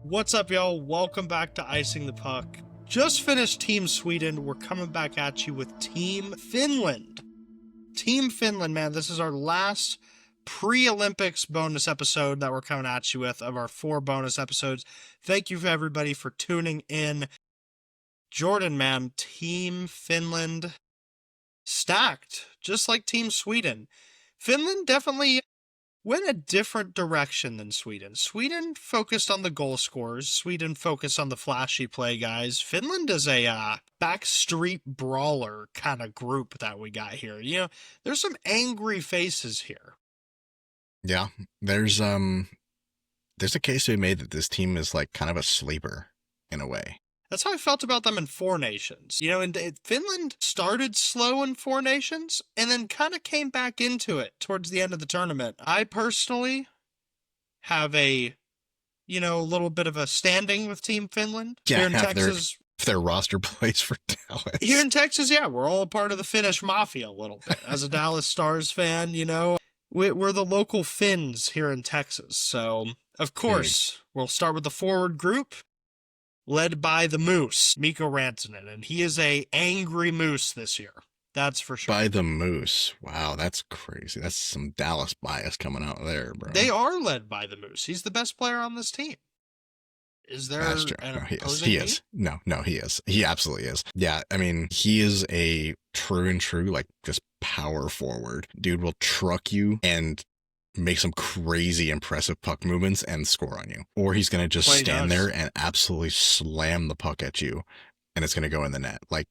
What's up, y'all? Welcome back to Icing the Puck. Just finished Team Sweden. We're coming back at you with Team Finland. Team Finland, man, this is our last pre-Olympics bonus episode that we're coming at you with of our 4 bonus episodes. Thank you, everybody, for tuning in. Jordan, man, Team Finland stacked, just like Team Sweden. Finland definitely went a different direction than Sweden. Sweden focused on the goal scorers. Sweden focused on the flashy play guys. Finland is a backstreet brawler kind of group that we got here. You know, there's some angry faces here. Yeah, there's a case to be made that this team is like kind of a sleeper in a way. That's how I felt about them in Four Nations. You know, and Finland started slow in Four Nations and then kind of came back into it towards the end of the tournament. I personally have a little bit of a standing with Team Finland. Yeah, here in Texas. Their roster plays for Dallas. Here in Texas, yeah, we're all a part of the Finnish mafia a little bit. As a Dallas Stars fan, you know, we're the local Finns here in Texas. So, of course, we'll start with the forward group, led by the Moose, Mikko Rantanen, and he is a angry Moose this year. That's for sure. By the Moose. Wow, that's crazy. That's some Dallas bias coming out there, bro. They are led by the Moose. He's the best player on this team. Is there an opposing he is. No, he is. He absolutely is. Yeah, I mean, he is a true, like, just power forward. Dude will truck you and make some crazy impressive puck movements and score on you. Or he's going to just stand there and absolutely slam the puck at you and it's going to go in the net. Like,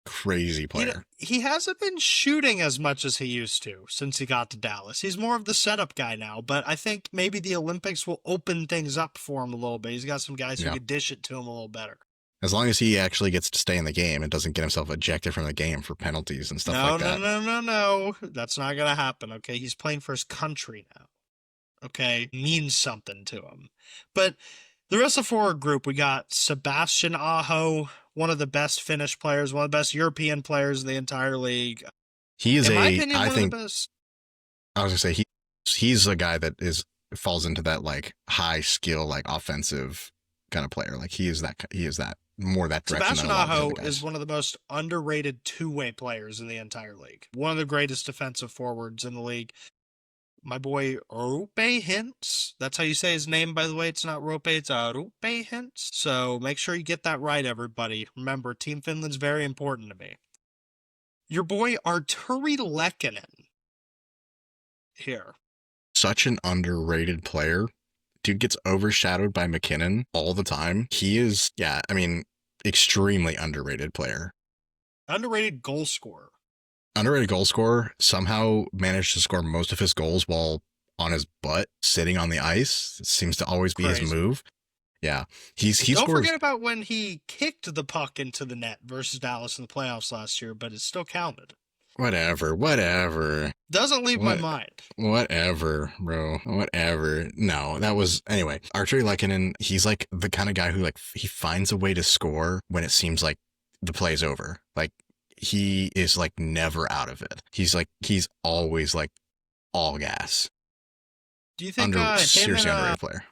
crazy player. He hasn't been shooting as much as he used to since he got to Dallas. He's more of the setup guy now, but I think maybe the Olympics will open things up for him a little bit. He's got some guys who can dish it to him a little better. As long as he actually gets to stay in the game and doesn't get himself ejected from the game for penalties and stuff like that. No. That's not going to happen, okay? He's playing for his country now, okay? Means something to him. But the rest of the forward group, we got Sebastian Aho, one of the best Finnish players, one of the best European players in the entire league. He is one of the best. I was going to say, he's a guy that falls into that, like, high skill, like, offensive kind of player. Like, he is that more that direction. Sebastian Aho is one of the most underrated two-way players in the entire league. One of the greatest defensive forwards in the league. My boy Rope Hintz. That's how you say his name, by the way. It's not Rope, it's Rope Hintz. So make sure you get that right, everybody. Remember, Team Finland's very important to me. Your boy Arturi Lehkonen here. Such an underrated player. Dude gets overshadowed by McKinnon all the time. He is, extremely underrated player. Underrated goal scorer. Somehow managed to score most of his goals while on his butt, sitting on the ice. It seems to always be his move. Yeah. Don't forget about when he kicked the puck into the net versus Dallas in the playoffs last year, but it still counted. Whatever. Doesn't leave my mind. Whatever, bro. Whatever. No, anyway, Arturi Lehkonen, he's like the kind of guy who, like, he finds a way to score when it seems like the play's over. Like, he is, like, never out of it. He's always, like, all gas. Do you think seriously underrated player?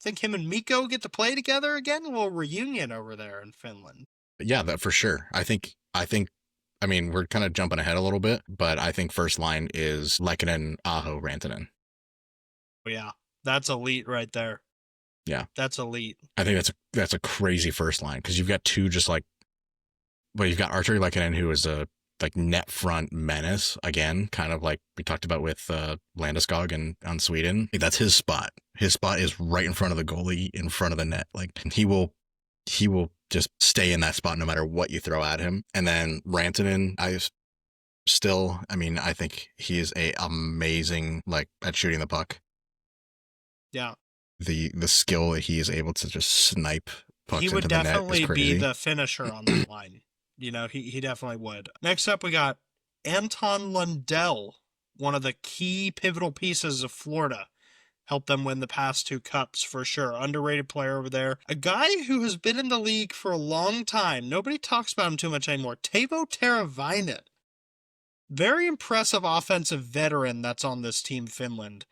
Think him and Mikko get to play together again? A little reunion over there in Finland. Yeah, that for sure. I think we're kind of jumping ahead a little bit, but I think first line is Lehkonen, Aho, Rantanen. Oh, yeah. That's elite right there. Yeah. That's elite. I think that's a crazy first line because you've got two just like, well, you've got Arturi Lehkonen, who is a like net front menace again, kind of like we talked about with Landeskog on Sweden. That's his spot. His spot is right in front of the goalie, in front of the net. Like he will just stay in that spot no matter what you throw at him. And then Rantanen, I think he is amazing, like, at shooting the puck. Yeah. The skill that he is able to just snipe pucks into the net is crazy. He would definitely be the finisher on that line. You know, he definitely would. Next up, we got Anton Lundell, one of the key pivotal pieces of Florida. Helped them win the past 2 cups for sure. Underrated player over there. A guy who has been in the league for a long time. Nobody talks about him too much anymore. Teuvo Teravainen. Very impressive offensive veteran that's on this Team Finland.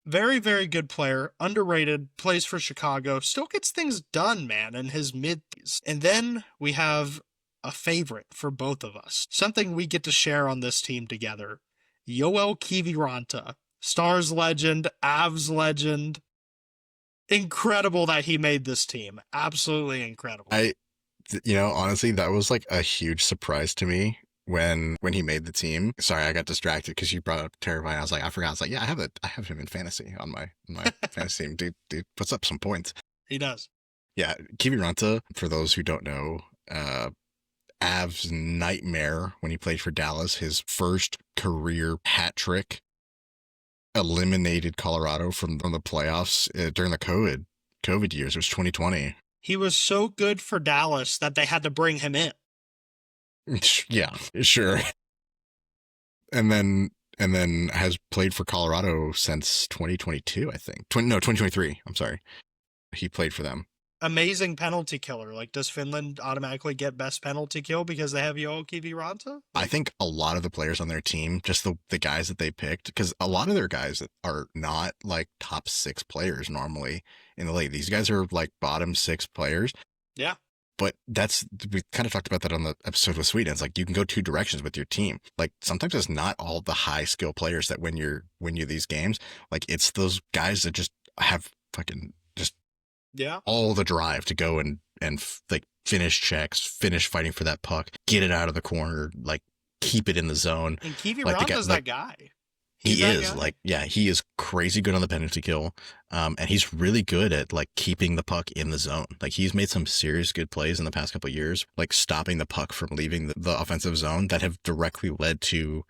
Very, very good player, underrated, plays for Chicago, still gets things done, man, in his mid-30s. And then we have a favorite for both of us, something we get to share on this team together. Yoel Kiviranta, Stars legend, Avs legend. Incredible that he made this team. Absolutely incredible. Honestly, that was like a huge surprise to me when he made the team. Sorry, I got distracted because you brought up Terravine. I was like, I forgot. I was like, yeah, I have him in fantasy on my fantasy team. Dude puts up some points. He does. Yeah, Kiviranta, for those who don't know, Av's nightmare when he played for Dallas, his first career hat trick, eliminated Colorado from the playoffs during the COVID years. It was 2020. He was so good for Dallas that they had to bring him in. Yeah, sure. And then has played for Colorado since 2022, I think. 2023. I'm sorry. He played for them. Amazing penalty killer. Like, does Finland automatically get best penalty kill because they have Yoel Kiviranta? I think a lot of the players on their team, just the guys that they picked, because a lot of their guys are not like top 6 players normally in the league. These guys are like bottom 6 players. Yeah. But we kind of talked about that on the episode with Sweden. It's like you can go 2 directions with your team. Like sometimes it's not all the high skill players that win you these games. Like it's those guys that just have fucking just all the drive to go and like finish checks, finish fighting for that puck, get it out of the corner, like keep it in the zone. And Kiviranta's that guy. He is like, yeah, he is crazy good on the penalty kill. And he's really good at like keeping the puck in the zone. Like he's made some serious good plays in the past couple of years, like stopping the puck from leaving the offensive zone that have directly led to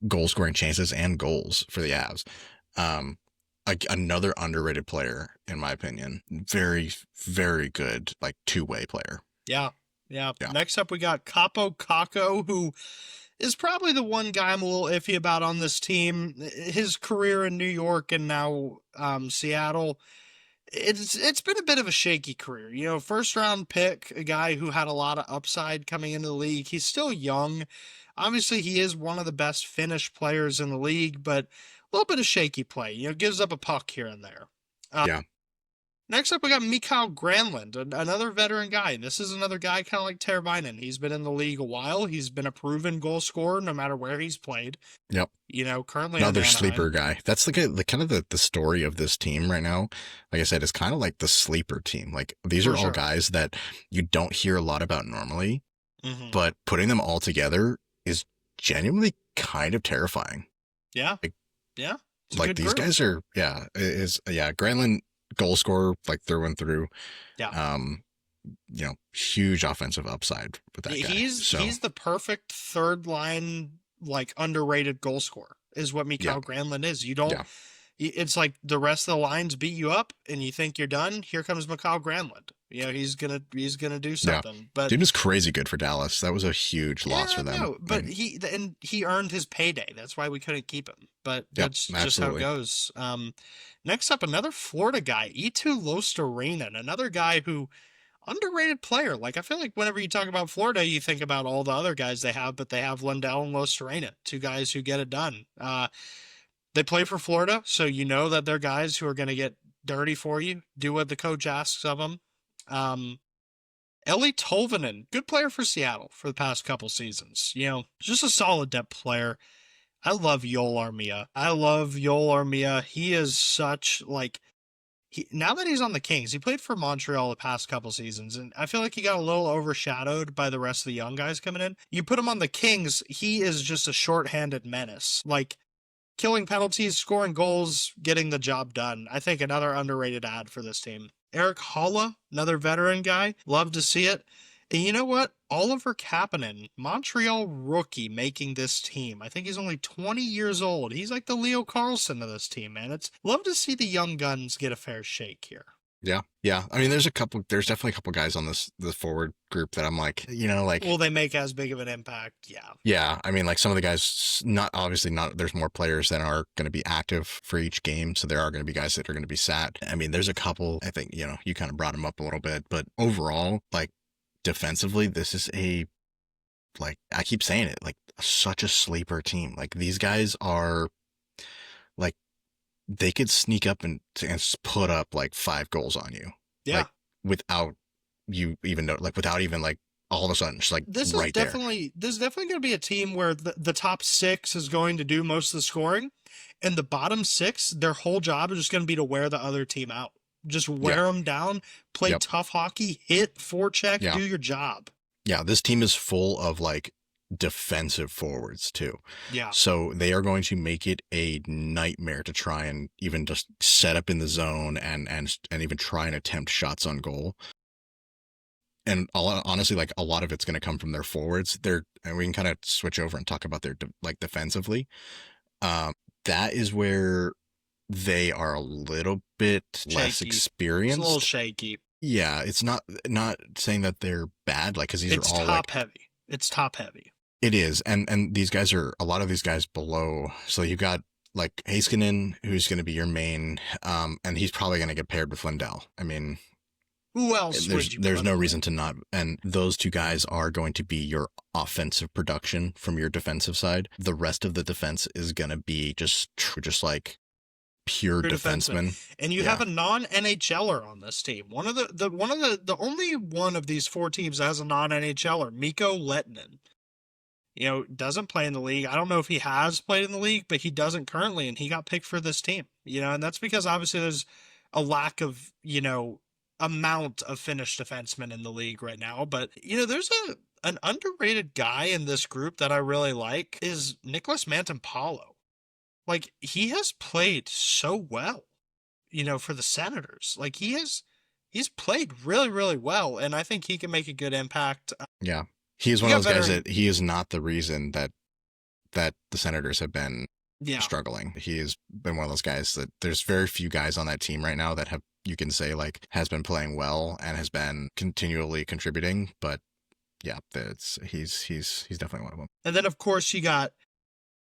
goal scoring chances and goals for the Avs. Another underrated player, in my opinion. Very, very good, like 2-way player. Yeah. Next up, we got Capo Kakko, who is probably the one guy I'm a little iffy about on this team. His career in New York and now Seattle, it's been a bit of a shaky career. You know, first round pick, a guy who had a lot of upside coming into the league. He's still young. Obviously, he is one of the best Finnish players in the league, but a little bit of shaky play. You know, gives up a puck here and there. Yeah. Next up, we got Mikael Granlund, another veteran guy. This is another guy kind of like Teravainen. He's been in the league a while. He's been a proven goal scorer no matter where he's played. Yep. You know, currently another sleeper guy. That's the kind of the story of this team right now. Like I said, it's kind of like the sleeper team. Like these are all guys that you don't hear a lot about normally, but putting them all together is genuinely kind of terrifying. Yeah. Yeah. Like these guys are, Granlund, goal scorer, like through and through. Yeah. Huge offensive upside with that guy. He's the perfect third line, like underrated goal scorer is what Mikael Granlund is. You don't, it's like the rest of the lines beat you up and you think you're done. Here comes Mikael Granlund. You know, he's gonna do something. Yeah. But dude was crazy good for Dallas. That was a huge loss for them. No, but he earned his payday. That's why we couldn't keep him. But that's just how it goes. Next up, another Florida guy, Eetu Luostarinen, another guy who underrated player. Like I feel like whenever you talk about Florida, you think about all the other guys they have, but they have Lundell and Luostarinen, 2 guys who get it done. They play for Florida, so you know that they're guys who are going to get dirty for you, do what the coach asks of them. Eli Tolvanen, good player for Seattle for the past couple seasons. You know, just a solid depth player. I love Joel Armia. He is such like now that he's on the Kings, he played for Montreal the past couple seasons, and I feel like he got a little overshadowed by the rest of the young guys coming in. You put him on the Kings, he is just a shorthanded menace. Like killing penalties, scoring goals, getting the job done. I think another underrated ad for this team. Eric Holla, another veteran guy. Love to see it. And you know what? Oliver Kapanen, Montreal rookie, making this team. I think he's only 20 years old. He's like the Leo Carlson of this team, man. It's love to see the young guns get a fair shake here. Yeah. I mean, there's definitely a couple guys on the forward group that I'm like, will they make as big of an impact? Yeah. Yeah. I mean, like some of the guys, there's more players that are going to be active for each game. So there are going to be guys that are going to be sat. I mean, there's a couple, I think, you kind of brought them up a little bit, but overall, like defensively, this is I keep saying it, like such a sleeper team. Like these guys are like, they could sneak up and put up like 5 goals on you, Yeah. like without you even know, like without even like all of a sudden, just like This right is definitely going to be a team where the top 6 is going to do most of the scoring, and the bottom 6, their whole job is just going to be to wear the other team out. Just there. wear them down, play Yep. tough hockey, hit, forecheck, Yeah. do your job. Yeah, this team is full of like defensive forwards too. Yeah. So they are going to make it a nightmare to try and even just set up in the zone and even try and attempt shots on goal. And honestly, like a lot of it's going to come from their forwards. And we can kind of switch over and talk about their like defensively. That is where they are a little bit less Shaky. experienced. It's a little shaky. Yeah, it's not saying that they're bad, like because these It's are all top like heavy. It's top heavy. it is, and these guys are a lot of these guys below. So you've got like Heiskanen, who's going to be your main, and he's probably going to get paired with Lindell. I mean, Who else would you there's put no in reason to not. And those 2 guys are going to be your offensive production from your defensive side. The rest of the defense is going to be just like pure defensemen. And you have a non-NHLer on this team. The only one of these 4 teams that has a non-NHLer, Mikko Lehtinen. You know, doesn't play in the league. I don't know if he has played in the league, but he doesn't currently, and he got picked for this team. You know, and that's because obviously there's a lack of, you know, amount of Finnish defensemen in the league right now. But, you know, there's an underrated guy in this group that I really like is Nicholas Mantampalo. Like, he has played so well, you know, for the Senators. Like, he's played really, really well, and I think he can make a good impact. Yeah. He's one of those guys that he is not the reason that the Senators have been struggling. He has been one of those guys that there's very few guys on that team right now that you can say like has been playing well and has been continually contributing. But yeah, he's definitely one of them. And then of course you got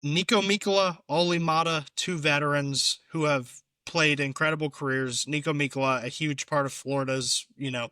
Nico Mikkola, Olli Mata, 2 veterans who have played incredible careers. Nico Mikkola, a huge part of Florida's, you know,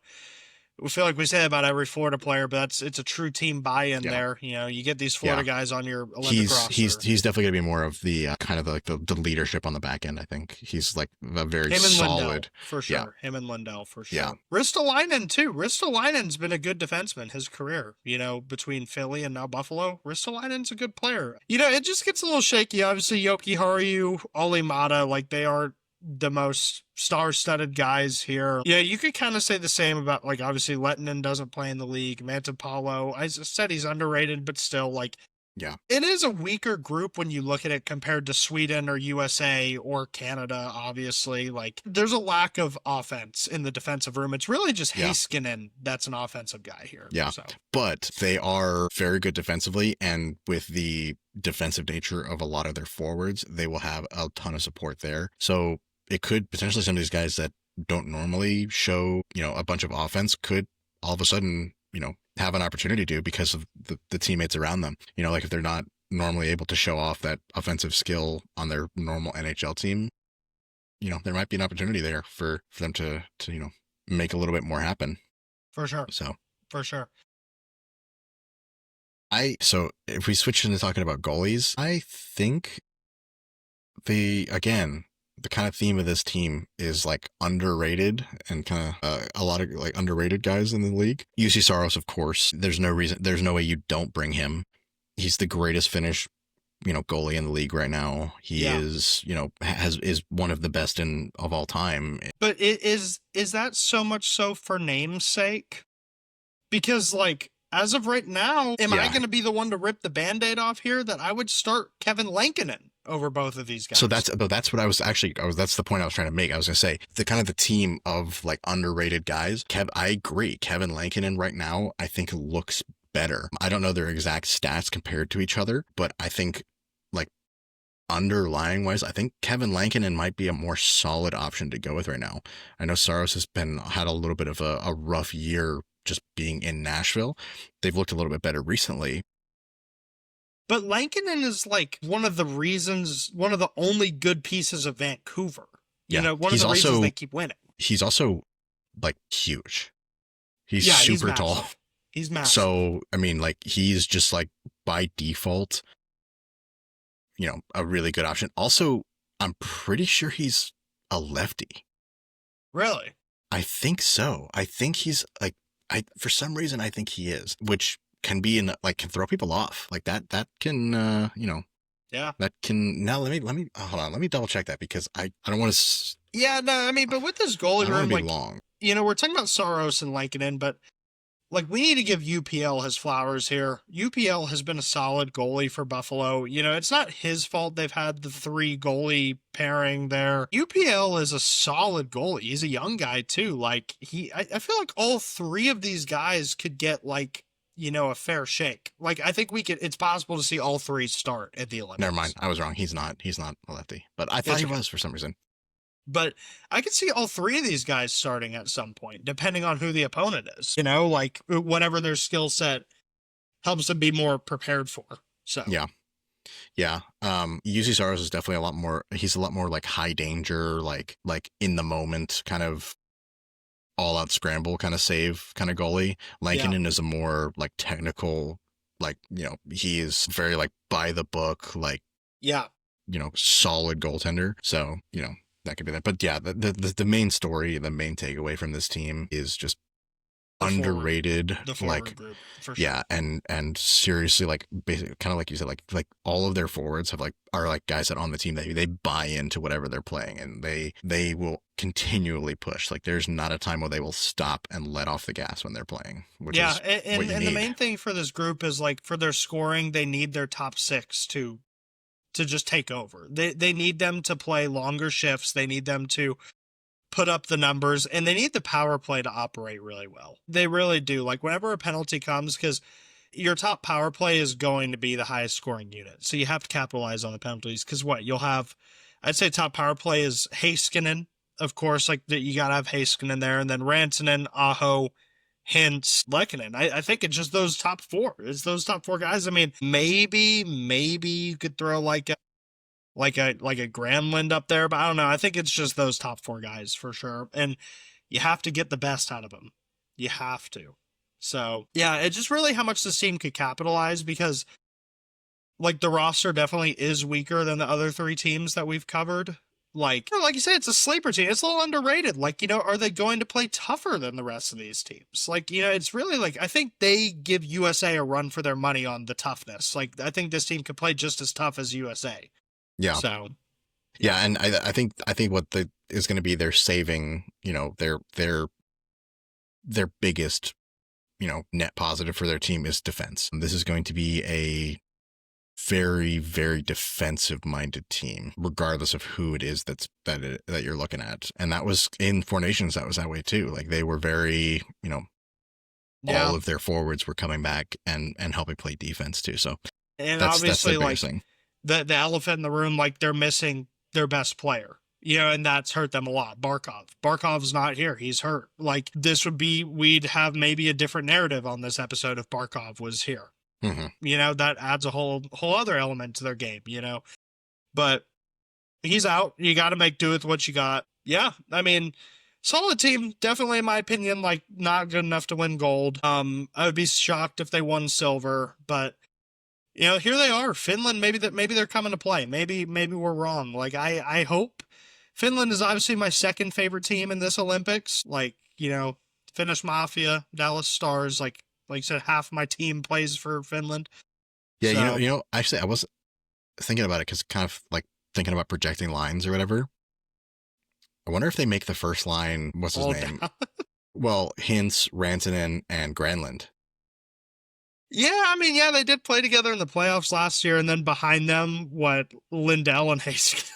we feel like we say about every Florida player, but it's a true team buy-in there. You know, you get these Florida guys on your Olympic roster. He's definitely going to be more of the kind of like the leadership on the back end. I think he's like a very solid. Lindell, for sure. Yeah. Him and Lindell, for sure. Yeah. Ristolainen, too. Ristolainen's been a good defenseman his career, you know, between Philly and now Buffalo. Ristolainen's a good player. You know, it just gets a little shaky. Obviously, Yoki Haru, Olli Mata, like they are the most star-studded guys here. Yeah, you could kind of say the same about, like, obviously Lehtinen doesn't play in the league. Mantampalo, I said he's underrated, but still, like, yeah, it is a weaker group when you look at it compared to Sweden or USA or Canada, obviously. Like, there's a lack of offense in the defensive room. It's really just Heiskanen that's an offensive guy here. Yeah, so. But they are very good defensively, and with the defensive nature of a lot of their forwards, they will have a ton of support there. So it could potentially, some of these guys that don't normally show, you know, a bunch of offense could all of a sudden, you know, have an opportunity to because of the teammates around them. You know, like if they're not normally able to show off that offensive skill on their normal NHL team, you know, there might be an opportunity there for them to, you know, make a little bit more happen. For sure. So. For sure. So if we switch into talking about goalies, I think the kind of theme of this team is like underrated and kind of a lot of like underrated guys in the league. UC Saros, of course, there's no way you don't bring him. He's the greatest Finnish, you know, goalie in the league right now. He is, you know, is one of the best of all time. But is that so much so for namesake? Because like, as of right now, am I going to be the one to rip the Band-Aid off here? That I would start Kevin Lankinen over both of these guys. So that's what I was that's the point I was trying to make. I was going to say the team of like underrated guys. I agree. Kevin Lankinen right now, I think looks better. I don't know their exact stats compared to each other, but I think like underlying wise, I think Kevin Lankinen might be a more solid option to go with right now. I know Saros has had a little bit of a rough year just being in Nashville. They've looked a little bit better recently. But Lankinen is like one of the only good pieces of Vancouver. You know, one of the reasons they keep winning. He's also like huge. He's super tall. He's massive. So, I mean, like he's just like by default, you know, a really good option. Also, I'm pretty sure he's a lefty. Really? I think so. I think he's like, for some reason I think he is, which can be can throw people off. Like that can Yeah. that can. Now let me hold on. Let me double check that, because I don't want to. Yeah, no, I mean, but with this I goalie don't want room, to be like, long. we're talking about Saros and Lankinen, but like, we need to give UPL his flowers here. UPL has been a solid goalie for Buffalo. It's not his fault they've had the 3 goalie pairing there. UPL is a solid goalie. He's a young guy too. Like, I feel like all 3 of these guys could get like, a fair shake. Like, I think it's possible to see all 3 start at the Olympics. Never mind. I was wrong. He's not a lefty, but I thought he was for some reason. But I could see all 3 of these guys starting at some point, depending on who the opponent is. Like, whatever their skill set helps them be more prepared for. So yeah. UC Saros is definitely a lot more. He's a lot more like high danger, like in the moment kind of all out scramble kind of save kind of goalie. Lankinen is a more like technical, like he is very like by the book, like solid goaltender. So that could be that. But yeah, the main story, the main takeaway from this team is just underrated, the forward group, for sure. Yeah, and seriously, like basically, kind of like you said, like all of their forwards are like guys that on the team that they buy into whatever they're playing, and they will continually push. Like there's not a time where they will stop and let off the gas when they're playing. Which is and the main thing for this group is like for their scoring, they need their top 6 to just take over. They need them to play longer shifts. They need them to put up the numbers, and they need the power play to operate really well. They really do. Like whenever a penalty comes, because your top power play is going to be the highest scoring unit. So you have to capitalize on the penalties, because you'll have, I'd say top power play is Heiskanen, of course, like you got to have Heiskanen there, and then Rantanen, Aho, Hintz, Lehkonen. I think it's just those top 4. It's those top 4 guys. I mean, maybe you could throw like a Granlund up there, but I don't know. I think it's just those top 4 guys for sure. And you have to get the best out of them. You have to. So yeah, it's just really how much this team could capitalize, because like the roster definitely is weaker than the other 3 teams that we've covered. Like you said, it's a sleeper team. It's a little underrated. Like, are they going to play tougher than the rest of these teams? Like, it's really like, I think they give USA a run for their money on the toughness. Like, I think this team could play just as tough as USA. Yeah. So. Yeah, and I think what is going to be their saving, their biggest, net positive for their team is defense. This is going to be a very, very defensive-minded team, regardless of who it is that you're looking at. And that was in Four Nations. That was that way too. Like they were very, all of their forwards were coming back and helping play defense too. So, and obviously, like the elephant in the room, like they're missing their best player. And that's hurt them a lot. Barkov's not here. He's hurt. Like we'd have maybe a different narrative on this episode if Barkov was here. Mm-hmm. That adds a whole other element to their game, but he's out. You got to make do with what you got. Yeah. I mean, solid team, definitely in my opinion, like not good enough to win gold. I would be shocked if they won silver, but here they are. Finland, maybe they're coming to play. Maybe we're wrong. Like I hope. Finland is obviously my second favorite team in this Olympics. Like, Finnish Mafia, Dallas Stars, like I said, half my team plays for Finland. Yeah, so, actually I was thinking about it because kind of like thinking about projecting lines or whatever. I wonder if they make the first line, what's his name? Well, Hintz, Rantanen, and Granlund. Yeah, I mean, they did play together in the playoffs last year, and then behind them, Lindell and Hayes.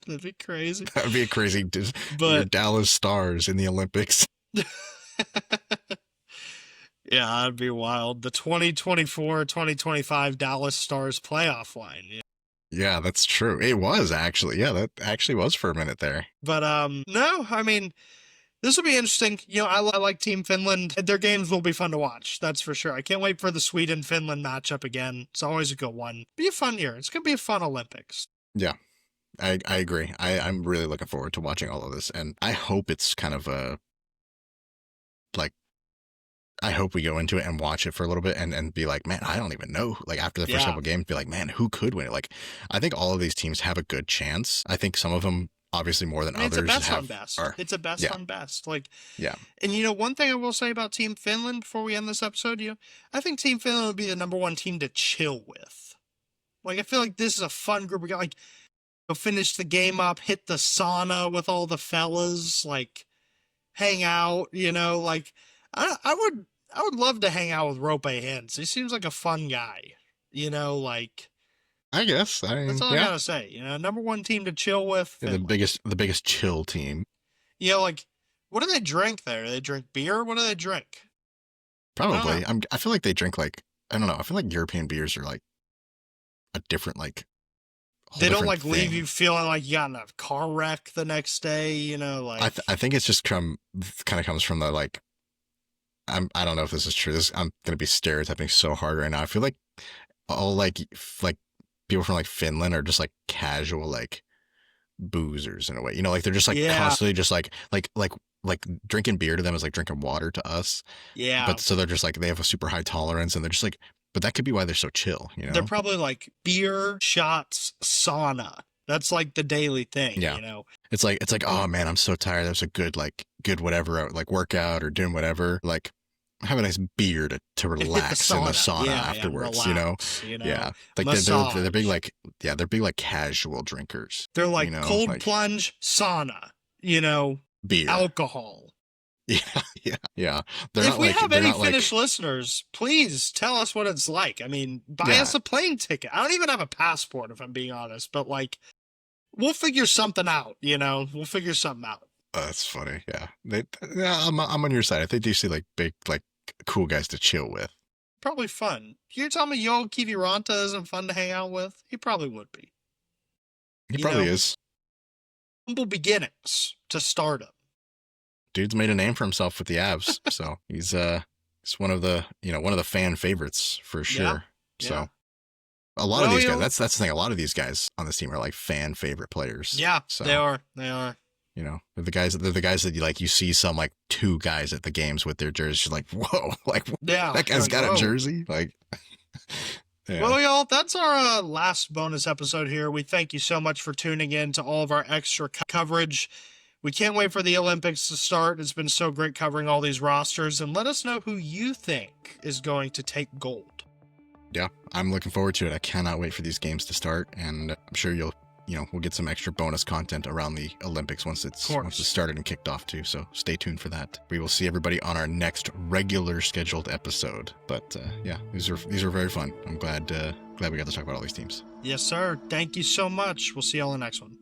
That'd be crazy. That would be a crazy, but Dallas Stars in the Olympics. Yeah, that'd be wild. The 2024-2025 Dallas Stars playoff line. Yeah, that's true. It was actually. Yeah, that actually was for a minute there. But no, I mean, this will be interesting. I like Team Finland. Their games will be fun to watch. That's for sure. I can't wait for the Sweden-Finland matchup again. It's always a good one. Be a fun year. It's going to be a fun Olympics. Yeah, I agree. I'm really looking forward to watching all of this. And I hope it's kind of I hope we go into it and watch it for a little bit and be like, man, I don't even know. Like after the first couple games, be like, man, who could win it? Like, I think all of these teams have a good chance. I think some of them, obviously more than others, it's a best on best. It's a best on best. Like, yeah. And one thing I will say about Team Finland before we end this episode, I think Team Finland would be the number one team to chill with. Like, I feel like this is a fun group. We got like, go finish the game up, hit the sauna with all the fellas, like, hang out. Like, I would love to hang out with Rope Hintz. He seems like a fun guy. Like. I guess. That's all I gotta say. Number one team to chill with. Yeah, the biggest chill team. Like, what do they drink there? Do they drink beer? What do they drink? Probably. I feel like they drink like, I don't know. I feel like European beers are like a different like. They don't like leave you feeling like you got in a car wreck the next day. Like. I think it's just kind of comes from the like. I don't know if this is true. I'm gonna be stereotyping so hard right now. I feel like all like people from like Finland are just like casual like boozers in a way, like they're just like constantly just like drinking beer to them is like drinking water to us. Yeah. But so they're just like, they have a super high tolerance and they're just like, but that could be why they're so chill, They're probably like beer, shots, sauna. That's like the daily thing, It's like, oh man, I'm so tired. That was a good whatever, like workout or doing whatever. Like, have a nice beer to relax in the sauna afterwards, relax, Yeah. Like they're big they're big like casual drinkers. They're like cold plunge, sauna, beer, alcohol. Yeah. If we have any Finnish listeners, please tell us what it's like. I mean, buy us a plane ticket. I don't even have a passport, if I'm being honest, but like, we'll figure something out, We'll figure something out. That's funny. Yeah. I'm on your side. I think you see like big, like cool guys to chill with. Probably fun. You're telling me Yoel Kiviranta isn't fun to hang out with? He probably would be. He probably is. Humble beginnings to stardom. Dude's made a name for himself with the Avs, so he's one of the fan favorites for sure. Yeah. So a lot of these guys, that's the thing. A lot of these guys on this team are like fan favorite players. Yeah, so, they are. They're the guys that you see some like two guys at the games with their jerseys. You're like, whoa, like that guy's got a jersey. Like, yeah. Well, y'all, that's our last bonus episode here. We thank you so much for tuning in to all of our extra coverage. We can't wait for the Olympics to start. It's been so great covering all these rosters, and let us know who you think is going to take gold. Yeah, I'm looking forward to it. I cannot wait for these games to start, and I'm sure we'll get some extra bonus content around the Olympics once it's started and kicked off too. So stay tuned for that. We will see everybody on our next regular scheduled episode. But these are very fun. I'm glad we got to talk about all these teams. Yes, sir. Thank you so much. We'll see y'all in the next one.